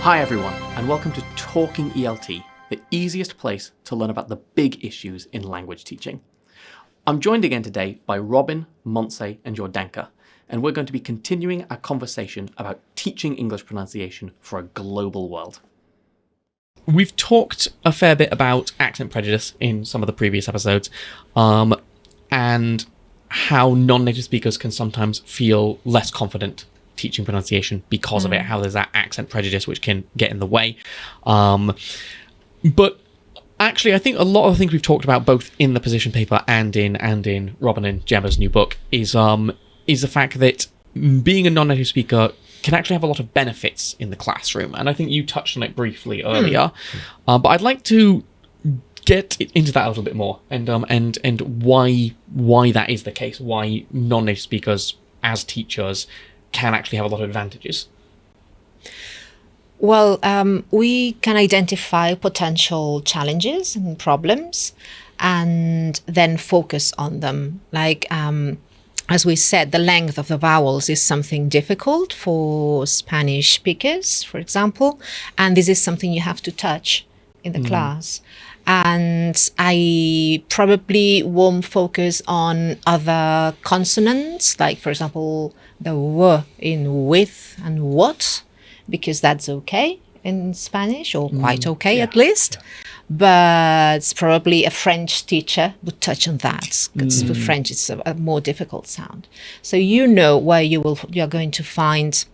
Hi everyone, and welcome to Talking ELT, the easiest place to learn about the big issues in language teaching. I'm joined again today by Robin, Montse, and Jordanka, and we're going to be continuing our conversation about teaching English pronunciation for a global world. We've talked a fair bit about accent prejudice in some of the previous episodes, and how non-native speakers can sometimes feel less confident teaching pronunciation because of it, how there's that accent prejudice which can get in the way. But actually, I think a lot of the things we've talked about both in the position paper and in Robin and Gemma's new book is the fact that being a non-native speaker can actually have a lot of benefits in the classroom. And I think you touched on it briefly earlier, but I'd like to get into that a little bit more and why that is the case, why non-native speakers as teachers can actually have a lot of advantages. Well, we can identify potential challenges and problems and then focus on them. Like, as we said, the length of the vowels is something difficult for Spanish speakers, for example, and this is something you have to touch in the class. And I probably won't focus on other consonants, like, for example, the w in with and what, because that's okay in Spanish, or quite okay at least. But probably a French teacher would touch on that, because for French it's a more difficult sound. So you know where you are going to find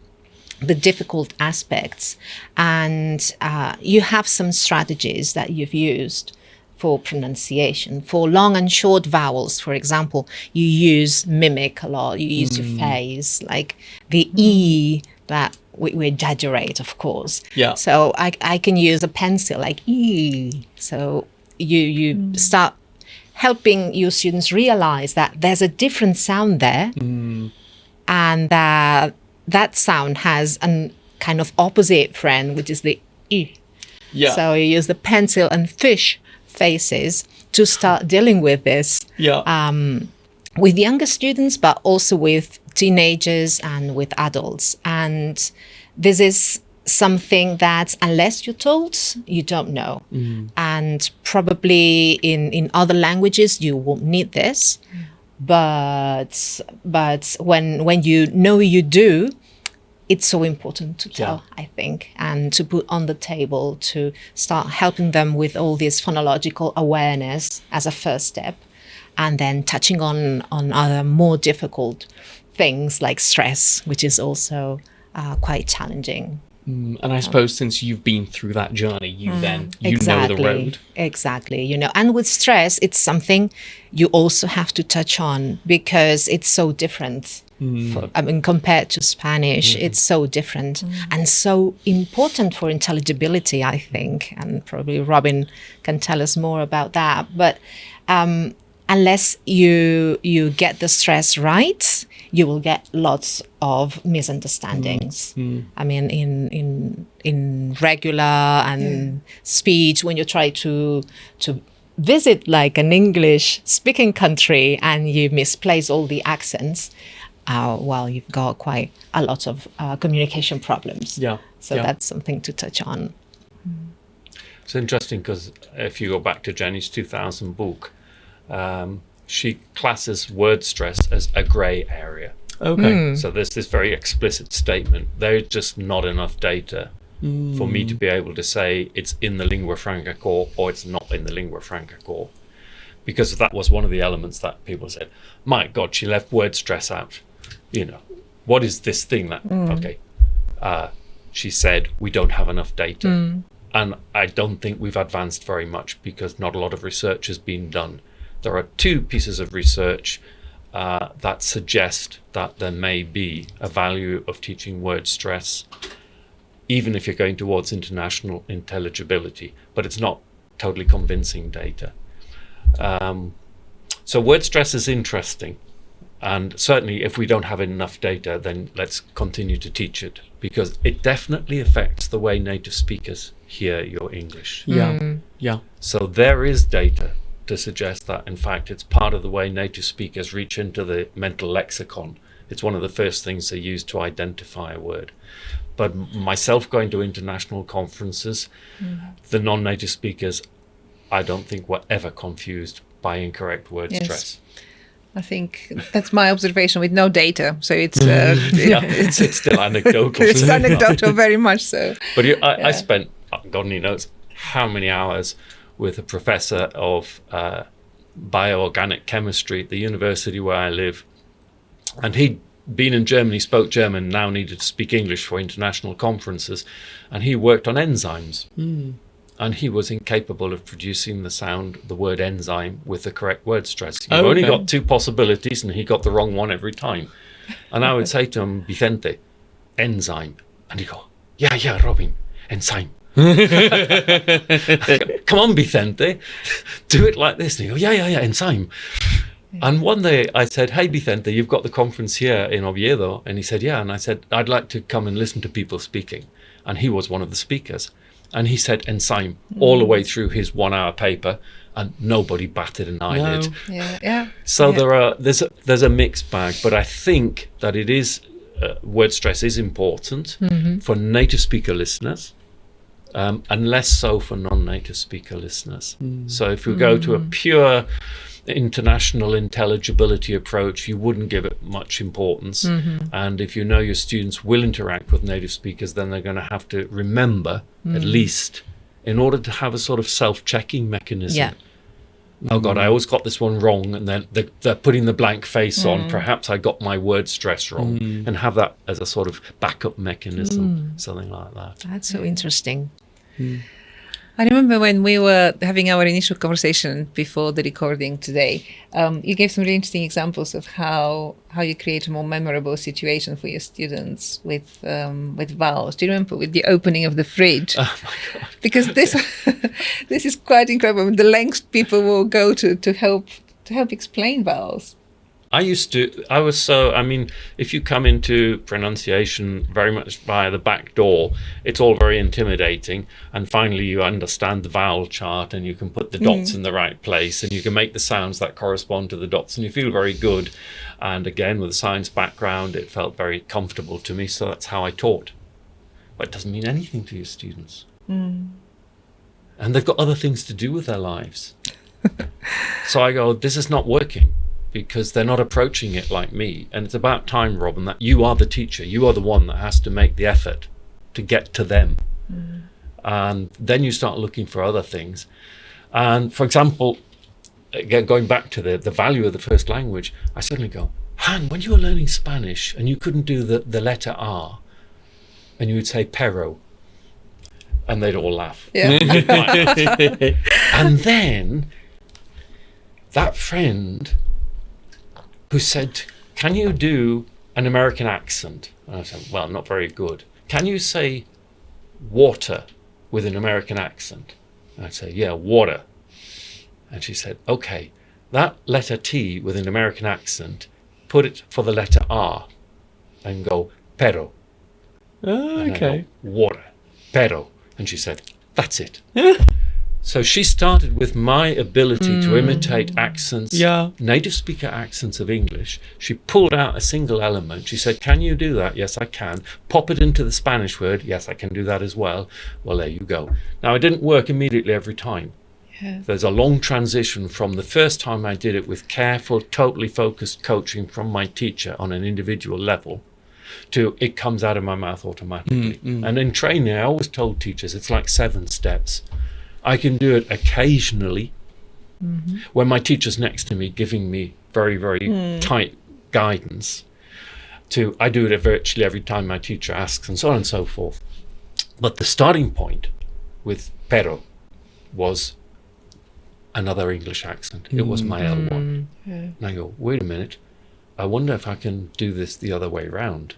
the difficult aspects, and you have some strategies that you've used for pronunciation. For long and short vowels, for example, you use mimic a lot, you use your face, like the E that we exaggerate, of course. Yeah. So I can use a pencil like E. So you start helping your students realize that there's a different sound there, and that sound has a kind of opposite friend, which is the E. Yeah. So you use the pencil and fish faces to start dealing with this with younger students, but also with teenagers and with adults. And this is something that, unless you're told, you don't know. And probably in other languages, you won't need this. But when you know you do, it's so important to tell, I think, and to put on the table, to start helping them with all this phonological awareness as a first step, and then touching on other more difficult things like stress, which is also quite challenging. And I suppose since you've been through that journey, you know the road. Exactly. And with stress, it's something you also have to touch on, because it's so different. Compared to Spanish, it's so different and so important for intelligibility, I think. And probably Robin can tell us more about that. But unless you get the stress right, you will get lots of misunderstandings. I mean, in regular and speech, when you try to visit like an English speaking country and you misplace all the accents, you've got quite a lot of communication problems. So that's something to touch on. It's interesting because if you go back to Jenny's 2000 book, she classes word stress as a grey area. Okay. So there's this very explicit statement. There's just not enough data for me to be able to say it's in the lingua franca core or it's not in the lingua franca core. Because that was one of the elements that people said, my God, she left word stress out. What is this thing that, she said, we don't have enough data. And I don't think we've advanced very much because not a lot of research has been done. There are two pieces of research that suggest that there may be a value of teaching word stress, even if you're going towards international intelligibility, but it's not totally convincing data. So word stress is interesting. And certainly if we don't have enough data, then let's continue to teach it, because it definitely affects the way native speakers hear your English. So there is data to suggest that, in fact, it's part of the way native speakers reach into the mental lexicon It's one of the first things they use to identify a word. But myself going to international conferences, the non-native speakers, I don't think were ever confused by incorrect word stress. I think that's my observation with no data. So it's It's still anecdotal. it's anecdotal, very much so. But I spent, God only knows, how many hours with a professor of bioorganic chemistry at the university where I live. And he'd been in Germany, spoke German, now needed to speak English for international conferences. And he worked on enzymes. And he was incapable of producing the word enzyme with the correct word stress. You've only got two possibilities, and he got the wrong one every time. And I would say to him, Vicente, enzyme. And he'd go, yeah, Robin, enzyme. Come on, Vicente, do it like this. And he'd go, yeah, enzyme. And one day I said, hey, Vicente, you've got the conference here in Oviedo. And he said, yeah. And I said, I'd like to come and listen to people speaking. And he was one of the speakers. And he said enzyme all the way through his 1 hour paper, and nobody batted an eyelid. Yeah. So there's a mixed bag, but I think that it is word stress is important for native speaker listeners, and less so for non-native speaker listeners. So if we go to a pure international intelligibility approach, you wouldn't give it much importance. And if you know your students will interact with native speakers, then they're going to have to remember, at least, in order to have a sort of self-checking mechanism. Yeah. Oh God, I always got this one wrong, and then they're putting the blank face on. Perhaps I got my word stress wrong, and have that as a sort of backup mechanism, something like that. That's so interesting. I remember when we were having our initial conversation before the recording today, you gave some really interesting examples of how you create a more memorable situation for your students with vowels. Do you remember with the opening of the fridge? Oh my God. Because this is quite incredible. The lengths people will go to help explain vowels. If you come into pronunciation very much via the back door, it's all very intimidating. And finally, you understand the vowel chart, and you can put the dots in the right place, and you can make the sounds that correspond to the dots, and you feel very good. And again, with a science background, it felt very comfortable to me. So that's how I taught. But it doesn't mean anything to your students. And they've got other things to do with their lives. So I go, this is not working, because they're not approaching it like me. And it's about time, Robin, that you are the teacher. You are the one that has to make the effort to get to them. And then you start looking for other things. And for example, again, going back to the value of the first language, I suddenly go, Han, when you were learning Spanish and you couldn't do the letter R, and you would say pero, and they'd all laugh. Yeah. And then that friend who said, can you do an American accent? And I said, well, not very good. Can you say water with an American accent? And I'd say, yeah, water. And she said, okay, that letter T with an American accent, put it for the letter R and go, pero. And I go, water, pero. And she said, that's it. So she started with my ability to imitate accents, native speaker accents of English. She pulled out a single element. She said, can you do that? Yes, I can. Pop it into the Spanish word. Yes, I can do that as well. Well, there you go. Now, it didn't work immediately every time. Yeah. There's a long transition from the first time I did it with careful, totally focused coaching from my teacher on an individual level to it comes out of my mouth automatically. And in training, I always told teachers, it's like 7 steps. I can do it occasionally when my teacher's next to me giving me very, very tight guidance. I do it virtually every time my teacher asks, and so on and so forth. But the starting point with pero was another English accent. It was my L1. And I go, wait a minute, I wonder if I can do this the other way round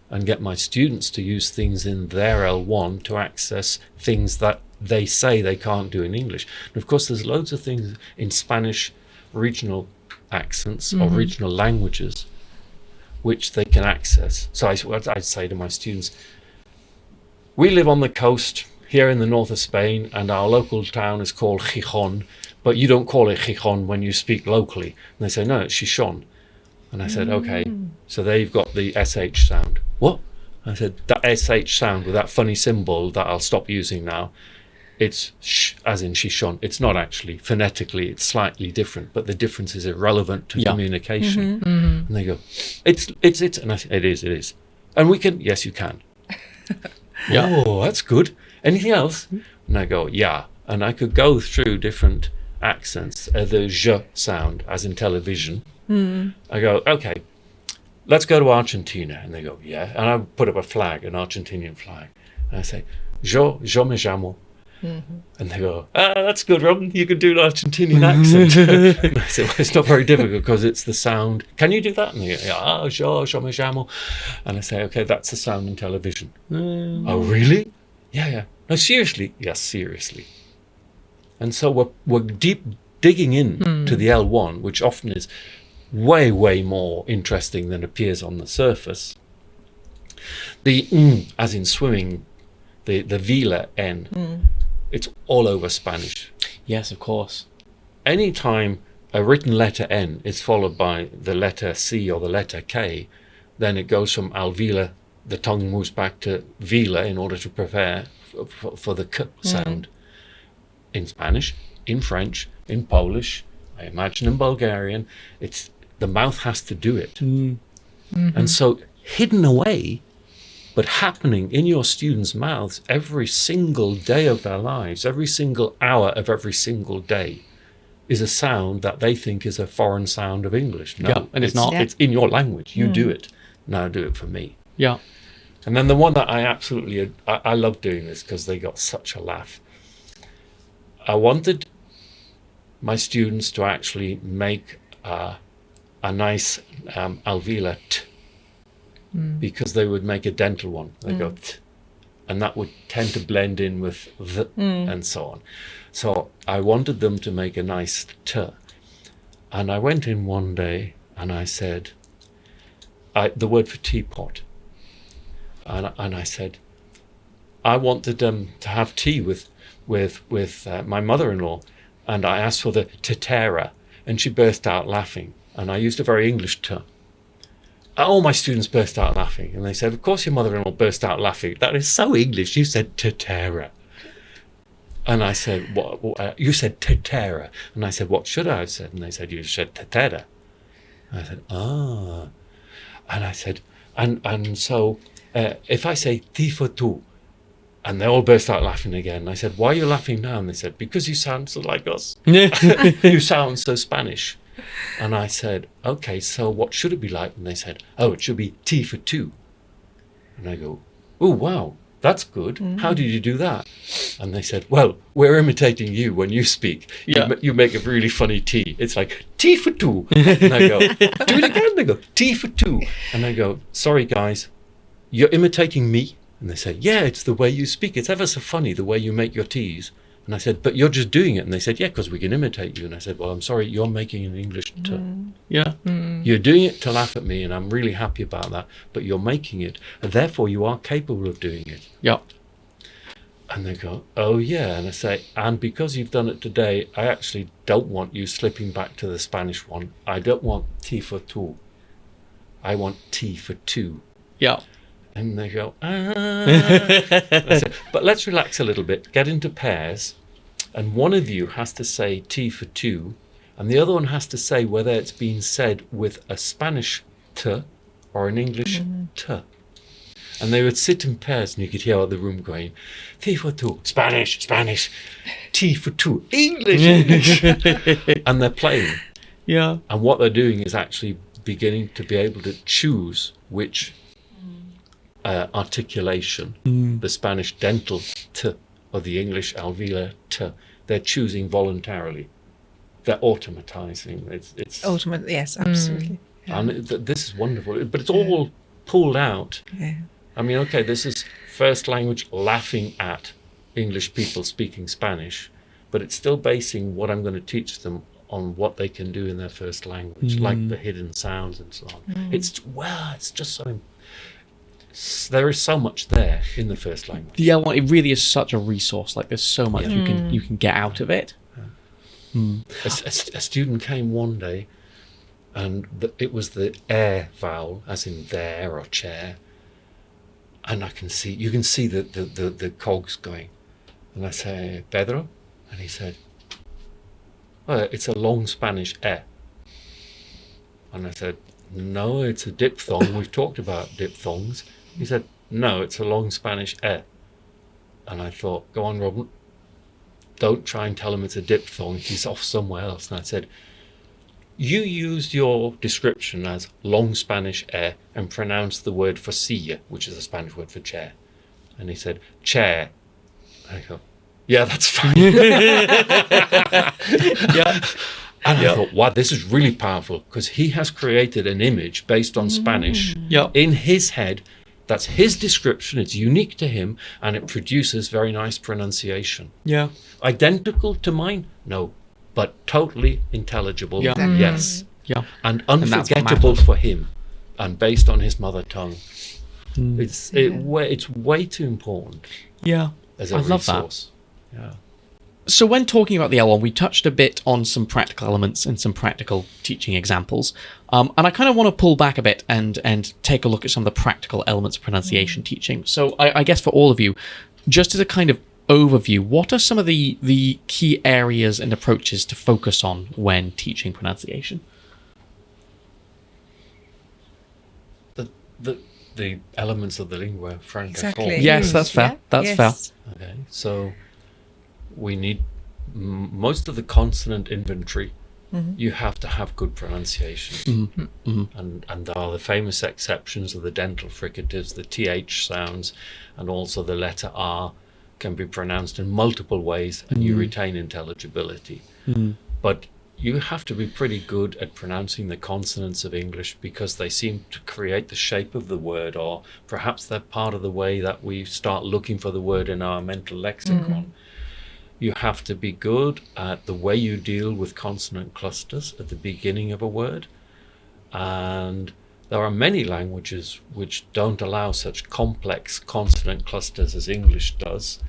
and get my students to use things in their L1 to access things that they say they can't do in English. And of course, there's loads of things in Spanish regional accents or regional languages which they can access. So I'd say to my students, we live on the coast here in the north of Spain, and our local town is called Gijón, but you don't call it Gijón when you speak locally. And they say, no, it's Chichón. And I said, okay, So they've got the SH sound. What? I said, that SH sound with that funny symbol that I'll stop using now, it's sh, as in shishon. It's not actually. Phonetically, it's slightly different, but the difference is irrelevant to communication. And they go, it's. And I said, it is. And we can, yes, you can. Oh, that's good. Anything else? And I go, yeah. And I could go through different accents, the j sound, as in television. I go, okay, let's go to Argentina. And they go, yeah. And I put up a flag, an Argentinian flag. And I say, yo me llamo. And they go, that's good, Robin. You can do an Argentinian accent. And I said, well, it's not very difficult because it's the sound. Can you do that? And they go, yo me llamo. And I say, okay, that's the sound in television. Oh, really? Yeah. No, seriously? Yes, seriously. And so we're deep digging in to the L1, which often is way, way more interesting than appears on the surface. The as in swimming, the vela N, it's all over Spanish. Yes, of course. Anytime a written letter N is followed by the letter C or the letter K, then it goes from alveolar, the tongue moves back to vela in order to prepare for the K sound. In Spanish, in French, in Polish, I imagine in Bulgarian, it's the mouth has to do it. And so hidden away, but happening in your students' mouths every single day of their lives, every single hour of every single day, is a sound that they think is a foreign sound of English. No, and it's not. It's in your language. You do it. Now do it for me. Yeah. And then the one that I love doing this because they got such a laugh. I wanted my students to actually make a nice alveolar T, because they would make a dental one. They go T, and that would tend to blend in with the and so on. So I wanted them to make a nice T. And I went in one day and I said, the word for teapot. And I said, I wanted them to have tea with my mother-in-law, and I asked for the tetera, and she burst out laughing, and I used a very English T. All my students burst out laughing, and they said, of course your mother-in-law burst out laughing. That is so English. You said tetera. And I said, what? You said tetera. And I said, what should I have said? And they said, you said tetera. And I said, ah. And I said, and so if I say tifotu, and they all burst out laughing again. And I said, why are you laughing now? And they said, because you sound so like us. You sound so Spanish. And I said, okay, so what should it be like? And they said, oh, it should be T for two. And I go, oh, wow, that's good. How did you do that? And they said, well, we're imitating you when you speak. You make a really funny T. It's like, T for two. And I go, do it again. They go, T for two. And I go, sorry, guys, you're imitating me? And they said, yeah, it's the way you speak. It's ever so funny the way you make your T's. And I said, but you're just doing it. And they said, yeah, because we can imitate you. And I said, well, I'm sorry, you're making an English T. Yeah. You're doing it to laugh at me, and I'm really happy about that. But you're making it, and therefore you are capable of doing it. Yeah. And they go, oh, yeah. And I say, and because you've done it today, I actually don't want you slipping back to the Spanish one. I don't want T for two. I want T for two. Yeah. And they go, I said, but let's relax a little bit, get into pairs, and one of you has to say T for two, and the other one has to say whether it's been said with a Spanish T or an English T. And they would sit in pairs, and you could hear out the room going, T for two, Spanish, Spanish, T for two, English, English. And they're playing. Yeah. And what they're doing is actually beginning to be able to choose which articulation, the Spanish dental T or the English alveolar T, they're choosing voluntarily. They're automatizing. It's Ultimately, yes, absolutely. and this is wonderful. But it's all pulled out. Yeah. I mean, okay, this is first language laughing at English people speaking Spanish, but it's still basing what I'm going to teach them on what they can do in their first language, like the hidden sounds and so on. It's just so. There is so much there in the first language. Yeah, well, it really is such a resource. Like, there's so much you can get out of it. A student came one day and it was the air vowel, as in there or chair. And you can see the cogs going. And I say, Pedro? And he said, well, it's a long Spanish e. And I said, no, it's a diphthong. We've talked about diphthongs. He said, no, it's a long Spanish e. And I thought, go on, Robin, don't try and tell him it's a diphthong. He's off somewhere else. And I said, you used your description as long Spanish e and pronounced the word for silla, which is a Spanish word for chair. And he said, chair. And I go, yeah, that's fine. Yeah. And I thought, wow, this is really powerful, because he has created an image based on Spanish in his head. That's his description. It's unique to him, and it produces very nice pronunciation. Yeah. Identical to mine? No, but totally intelligible. Yeah. Yes. Yeah. And that's what unforgettable matters. for him, and based on his mother tongue. It's way too important Yeah. as a I love that. resource. Yeah. So when talking about the L1, we touched a bit on some practical elements and some practical teaching examples. And I kind of want to pull back a bit and take a look at some of the practical elements of pronunciation teaching. So I guess for all of you, just as a kind of overview, what are some of the key areas and approaches to focus on when teaching pronunciation? The elements of the lingua franca. Exactly. Yes, that's fair. Yeah. That's Yes. fair. Okay, so we need most of the consonant inventory. You have to have good pronunciation, and there are the famous exceptions of the dental fricatives, the th sounds, and also the letter r can be pronounced in multiple ways, and you retain intelligibility. But you have to be pretty good at pronouncing the consonants of English, because they seem to create the shape of the word, or perhaps they're part of the way that we start looking for the word in our mental lexicon. You have to be good at the way you deal with consonant clusters at the beginning of a word. And there are many languages which don't allow such complex consonant clusters as English does.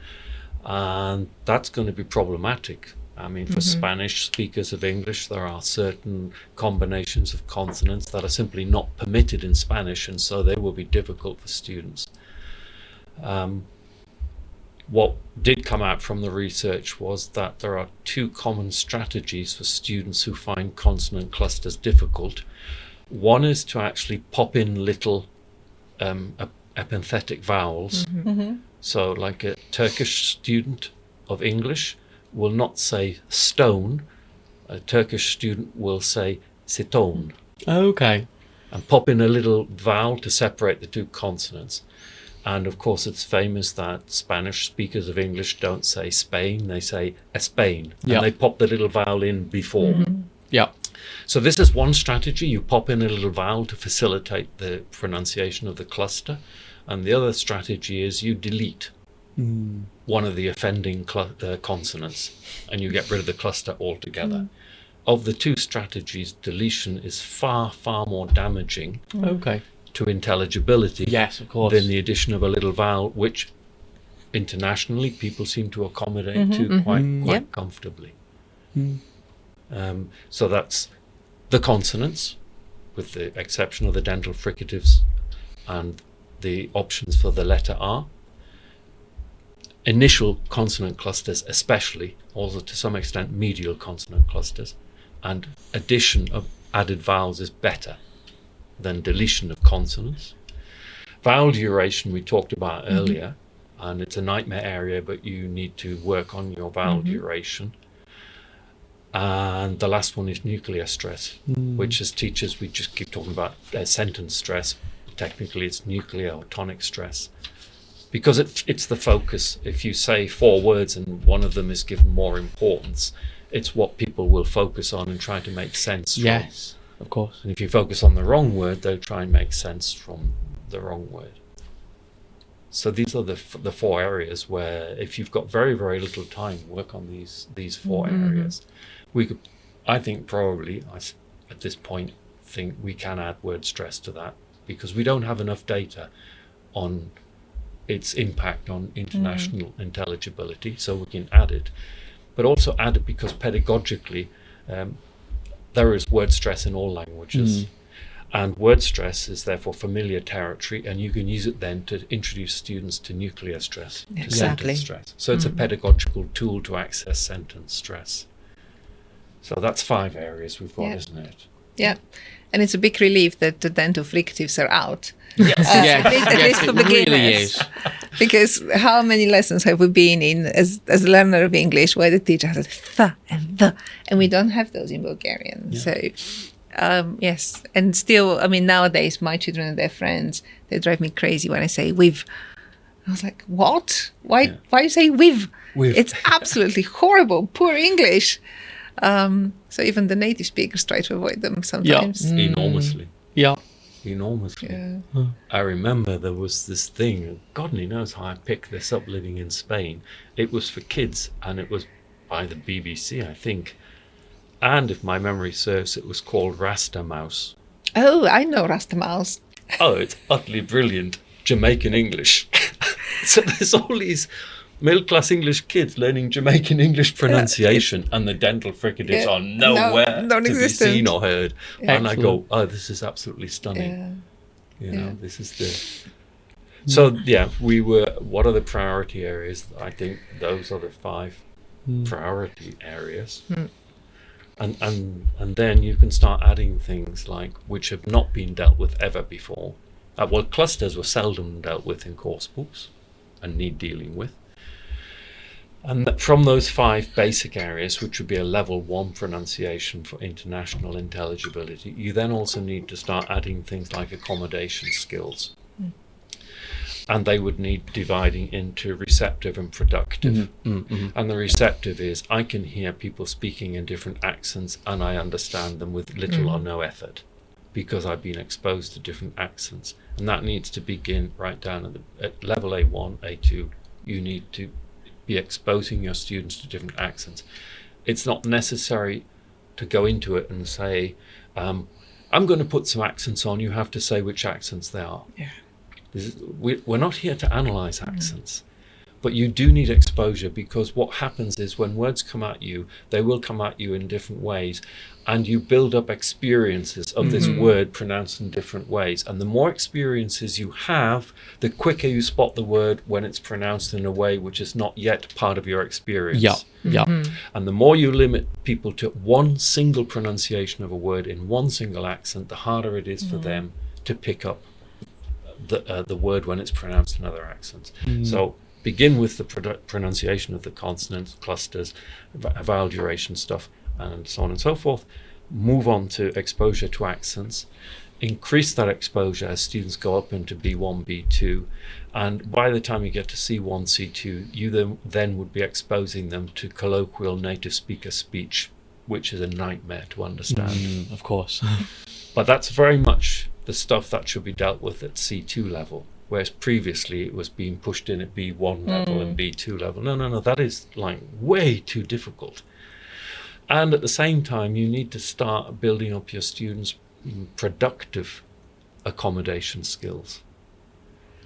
And that's going to be problematic. I mean, for Spanish speakers of English, there are certain combinations of consonants that are simply not permitted in Spanish, and so they will be difficult for students. What did come out from the research was that there are two common strategies for students who find consonant clusters difficult. One is to actually pop in little epenthetic vowels. So like a Turkish student of English will not say stone. A Turkish student will say siton, Okay. and pop in a little vowel to separate the two consonants. And of course, it's famous that Spanish speakers of English don't say Spain, they say Espain. Yeah. And they pop the little vowel in before. Yeah. So this is one strategy. You pop in a little vowel to facilitate the pronunciation of the cluster. And the other strategy is you delete one of the offending consonants, and you get rid of the cluster altogether. Of the two strategies, deletion is far, far more damaging Okay. to intelligibility Yes, of course. than the addition of a little vowel, which internationally people seem to accommodate to quite comfortably. So that's the consonants, with the exception of the dental fricatives and the options for the letter R. Initial consonant clusters especially, also to some extent medial consonant clusters, and addition of added vowels is better than deletion of consonants. Vowel duration we talked about earlier, and it's a nightmare area, but you need to work on your vowel duration. And the last one is nuclear stress, which as teachers we just keep talking about sentence stress. Technically it's nuclear or tonic stress, because it's the focus. If you say 4 words and one of them is given more importance, it's what people will focus on and try to make sense from. Yes, of course. And if you focus on the wrong word, they'll try and make sense from the wrong word. So these are the 4 areas where, if you've got very, very little time, work on these 4 areas. We could, I think probably, at this point, think we can add word stress to that, because we don't have enough data on its impact on international intelligibility, so we can add it. But also add it because pedagogically, there is word stress in all languages. And word stress is therefore familiar territory, and you can use it then to introduce students to nuclear stress, to Exactly. sentence stress. So it's a pedagogical tool to access sentence stress. So that's 5 areas we've got, Yeah. isn't it? Yeah. And it's a big relief that the dental fricatives are out. Yes, at least for it really beginners. is. Because how many lessons have we been in as a learner of English where the teacher has th and the, and we don't have those in Bulgarian. So, yes. And still, I mean, nowadays, my children and their friends, they drive me crazy when I say we've. I was like, what? Why you say we've? We've. It's absolutely horrible, poor English. So even the native speakers try to avoid them sometimes. Enormously. Yeah. Enormously. Yeah. I remember there was this thing, God only knows how I picked this up living in Spain. It was for kids, and it was by the BBC, I think. And if my memory serves, it was called Rasta Mouse. Oh, I know Rasta Mouse. Oh, it's utterly brilliant Jamaican English. So there's all these middle-class English kids learning Jamaican English pronunciation, and the dental fricatives Yeah. are nowhere to be non-existent. seen or heard. And I Excellent. go, oh, this is absolutely stunning. Yeah. You know, Yeah. this is the... So, yeah, we were... What are the priority areas? I think those are the 5 priority areas. And then you can start adding things like which have not been dealt with ever before. Well, clusters were seldom dealt with in course books and need dealing with. And from those 5 basic areas, which would be a level 1 pronunciation for international intelligibility, you then also need to start adding things like accommodation skills. And they would need dividing into receptive and productive. And the receptive is, I can hear people speaking in different accents and I understand them with little or no effort because I've been exposed to different accents. And that needs to begin right down at level A1, A2. You need to be exposing your students to different accents. It's not necessary to go into it and say, I'm going to put some accents on, you have to say which accents they are. Yeah. We're not here to analyze accents, but you do need exposure, because what happens is when words come at you, they will come at you in different ways, and you build up experiences of this word pronounced in different ways. And the more experiences you have, the quicker you spot the word when it's pronounced in a way which is not yet part of your experience. Yeah. Yeah. And the more you limit people to one single pronunciation of a word in one single accent, the harder it is for them to pick up the word when it's pronounced in other accents. So begin with the pronunciation of the consonants, clusters, vowel duration stuff, and so on and so forth. Move on to exposure to accents. Increase that exposure as students go up into B1, B2, and by the time you get to C1, C2, you then would be exposing them to colloquial native speaker speech, which is a nightmare to understand. Of course. But that's very much the stuff that should be dealt with at C2 level, whereas previously it was being pushed in at B1 level and B2 level. No, that is like way too difficult. And at the same time, you need to start building up your students' productive accommodation skills.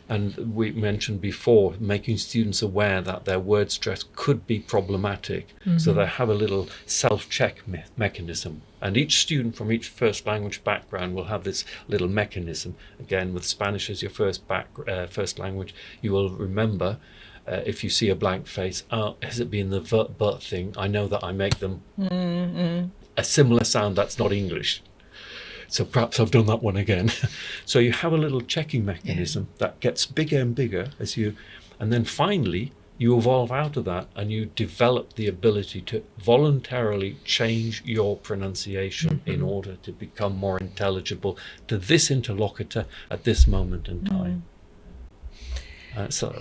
And we mentioned before, making students aware that their word stress could be problematic, so they have a little self-check mechanism. And each student from each first language background will have this little mechanism. Again, with Spanish as your first language, you will remember, if you see a blank face, has it been the but thing? I know that I make them a similar sound that's not English. So perhaps I've done that one again. So you have a little checking mechanism that gets bigger and bigger as you, and then finally you evolve out of that and you develop the ability to voluntarily change your pronunciation in order to become more intelligible to this interlocutor at this moment in time. So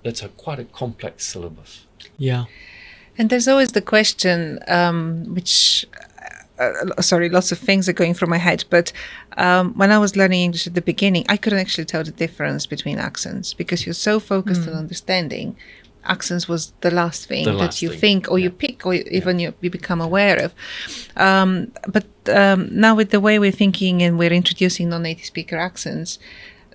that's quite a complex syllabus. Yeah. And there's always the question, which, sorry, lots of things are going through my head, but when I was learning English at the beginning, I couldn't actually tell the difference between accents because you're so focused on understanding. Accents was the last thing that you think or you pick or even you become aware of. But now with the way we're thinking and we're introducing non-native speaker accents,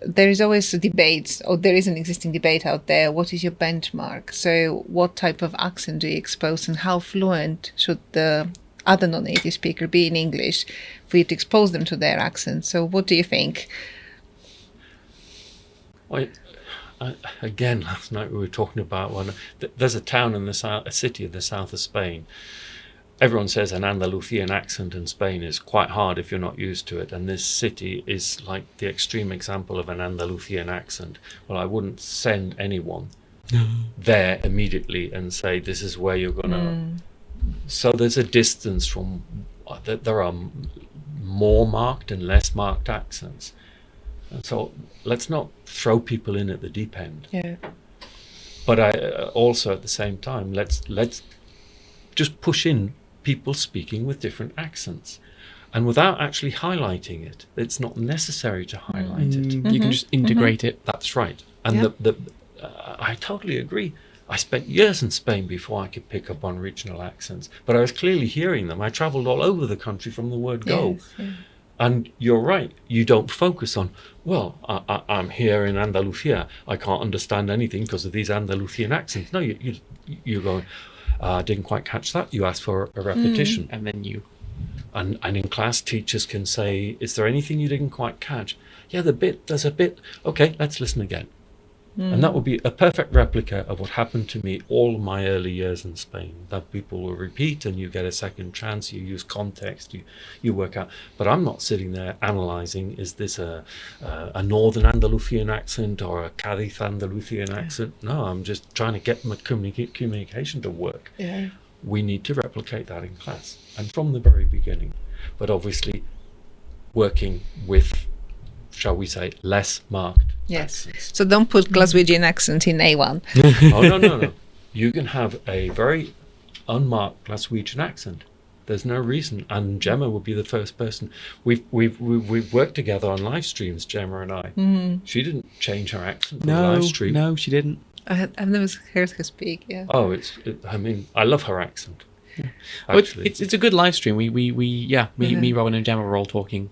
there is always a debate, or there is an existing debate out there. What is your benchmark? So what type of accent do you expose and how fluent should the other non-native speaker, be in English, for you to expose them to their accent. So what do you think? Again, last night we were talking about there's a town in the south, a city in the south of Spain. Everyone says an Andalusian accent in Spain is quite hard if you're not used to it, and this city is like the extreme example of an Andalusian accent. Well, I wouldn't send anyone there immediately and say this is where you're gonna. So there's a distance from. There are more marked and less marked accents, and so let's not throw people in at the deep end. Yeah. But I also at the same time let's just push in people speaking with different accents, and without actually highlighting it. It's not necessary to highlight it. You can just integrate it. That's right. And I totally agree. I spent years in Spain before I could pick up on regional accents, but I was clearly hearing them. I travelled all over the country from the word go. Yes, yeah. And you're right, you don't focus on, well, I'm here in Andalusia, I can't understand anything because of these Andalusian accents. No, you're going, I didn't quite catch that. You asked for a repetition. And then you... And in class, teachers can say, is there anything you didn't quite catch? Yeah, there's a bit. Okay, let's listen again. And that would be a perfect replica of what happened to me all my early years in Spain. That people will repeat and you get a second chance, you use context, you work out. But I'm not sitting there analysing, is this a Northern Andalusian accent or a Cadiz Andalusian accent? No, I'm just trying to get my communication to work. Yeah. We need to replicate that in class and from the very beginning. But obviously working with, shall we say, less marked Yes. accents. So don't put Glaswegian accent in A1. Oh, no. You can have a very unmarked Glaswegian accent. There's no reason. And Gemma would be the first person. We've worked together on live streams, Gemma and I. She didn't change her accent on the live stream. No, she didn't. I've never heard her speak. Yeah. Oh, I love her accent. Well, Actually, it's a good live stream. Me, Robin, and Gemma were all talking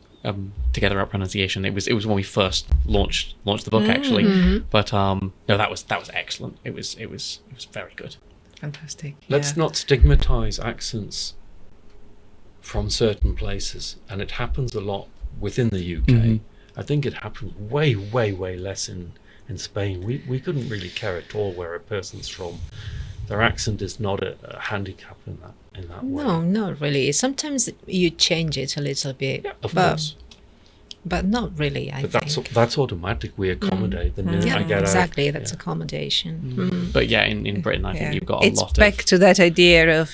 together about pronunciation. It was when we first launched the book actually. But no, that was excellent. It was very good. Fantastic. let's not stigmatize accents from certain places, and it happens a lot within the UK. I think it happens way less in Spain. We couldn't really care at all where a person's from. Their accent is not a handicap in that way. No, not really. Sometimes you change it a little bit. Yeah, of course. But not really, I But think. that's automatic. We accommodate the minute Yeah, I get exactly. out. That's Yeah. accommodation. But yeah, in Britain, I think you've got a It's lot back of... to that idea of,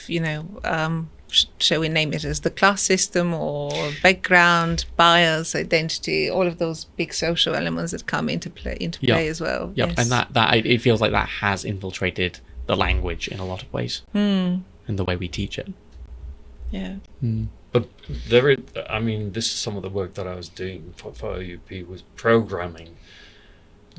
shall we name it as the class system or background, bias, identity, all of those big social elements that come into play as well. Yep, Yes. and that it feels like that has infiltrated the language in a lot of ways, in the way we teach it. Yeah. But this is some of the work that I was doing for OUP was programming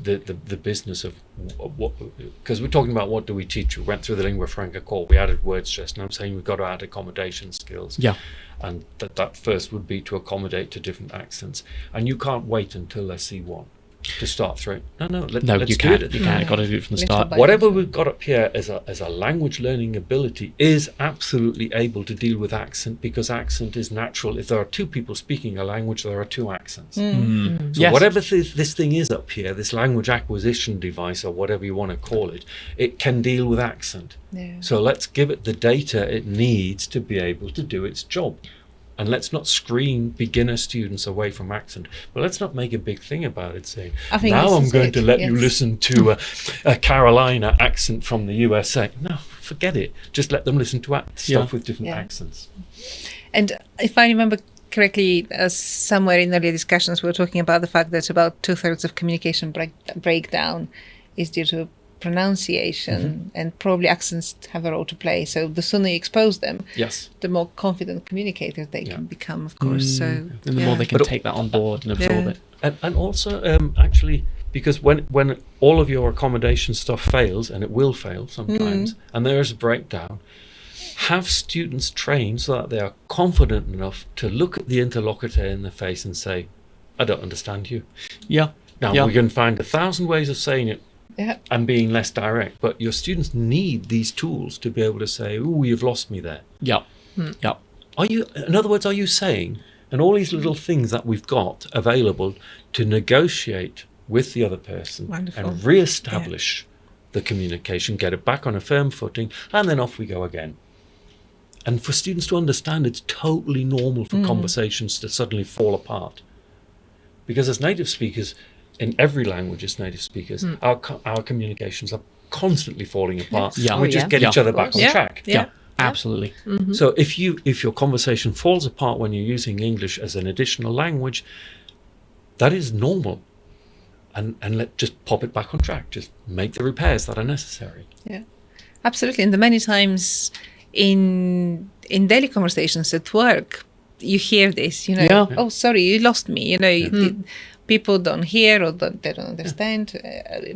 the business of what, because we're talking about what do we teach. We went through the lingua franca call, we added word stress, and I'm saying we've got to add accommodation skills. Yeah. And that first would be to accommodate to different accents. And you can't wait until they're C1 to start through. No, let's You do can't. it. You can't. Got to do it from the Little start. by Whatever we've got up here as a language learning ability is absolutely able to deal with accent, because accent is natural. If there are two people speaking a language, there are two accents. So Yes. whatever this thing is up here, this language acquisition device or whatever you want to call it, it can deal with accent. Yeah. So let's give it the data it needs to be able to do its job. And let's not screen beginner students away from accent. But let's not make a big thing about it, saying, I think now this I'm is going it, to let you yes. listen to a Carolina accent from the USA. No, forget it. Just let them listen to stuff with different Yeah. accents. And if I remember correctly, somewhere in earlier discussions, we were talking about the fact that about 2/3 of communication breakdown is due to pronunciation, and probably accents have a role to play. So the sooner you expose them, Yes. the more confident communicators they can become, of course. So And the more they can But- take that on board and absorb Yeah. it. And also, actually, because when all of your accommodation stuff fails, and it will fail sometimes, and there is a breakdown, have students trained so that they are confident enough to look at the interlocutor in the face and say, I don't understand you. Yeah. Now, Yeah. we can find 1,000 ways of saying it yeah, and being less direct, but your students need these tools to be able to say, ooh, you've lost me there. Yep. Yep. in other words, are you saying, and all these little things that we've got available to negotiate with the other person Wonderful. and re-establish the communication, get it back on a firm footing, and then off we go again. And for students to understand, it's totally normal for conversations to suddenly fall apart. Because as native speakers, in every language as native speakers, our communications are constantly falling apart. Yeah. And we Oh, just yeah. get each other back on Yeah. track. Yeah. Absolutely. So if your conversation falls apart when you're using English as an additional language, that is normal. And just pop it back on track. Just make the repairs that are necessary. Yeah, absolutely. And the many times in daily conversations at work, you hear this, Yeah. oh, sorry, you lost me. People don't hear or they don't understand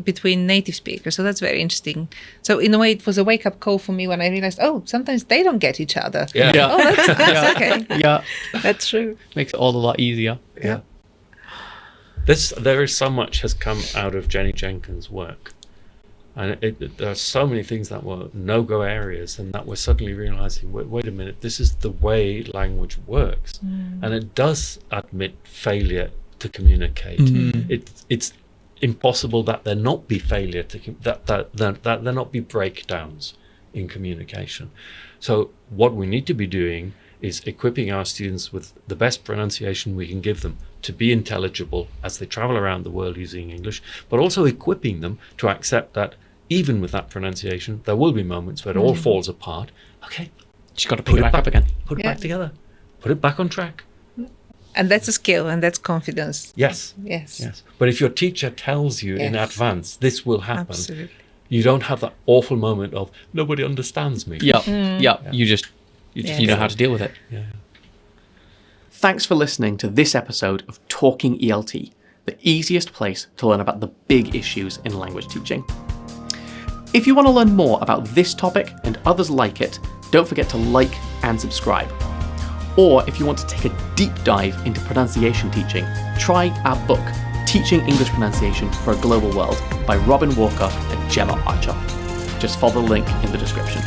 between native speakers. So that's very interesting. So in a way, it was a wake-up call for me when I realized, oh, sometimes they don't get each other. Yeah. Oh, that's okay. Yeah. That's true. Makes it all a lot easier. Yeah. There is so much has come out of Jenny Jenkins' work. And there are so many things that were no-go areas and that we're suddenly realizing, wait a minute, this is the way language works. And it does admit failure to communicate. It's impossible that there not be failure that there not be breakdowns in communication. So what we need to be doing is equipping our students with the best pronunciation we can give them to be intelligible as they travel around the world using English, but also equipping them to accept that even with that pronunciation, there will be moments where it all falls apart. Okay, Just got to pick it back up again. put it Yeah. back together, put it back on track. And that's a skill and that's confidence. Yes. Yes. Yes. But if your teacher tells you in Yes. advance this will happen, Absolutely. you don't have that awful moment of nobody understands me. Yeah. Yeah. You just you know how to deal with it. Yeah. Thanks for listening to this episode of Talking ELT, the easiest place to learn about the big issues in language teaching. If you want to learn more about this topic and others like it, don't forget to like and subscribe. Or if you want to take a deep dive into pronunciation teaching, try our book, Teaching English Pronunciation for a Global World by Robin Walker and Gemma Archer. Just follow the link in the description.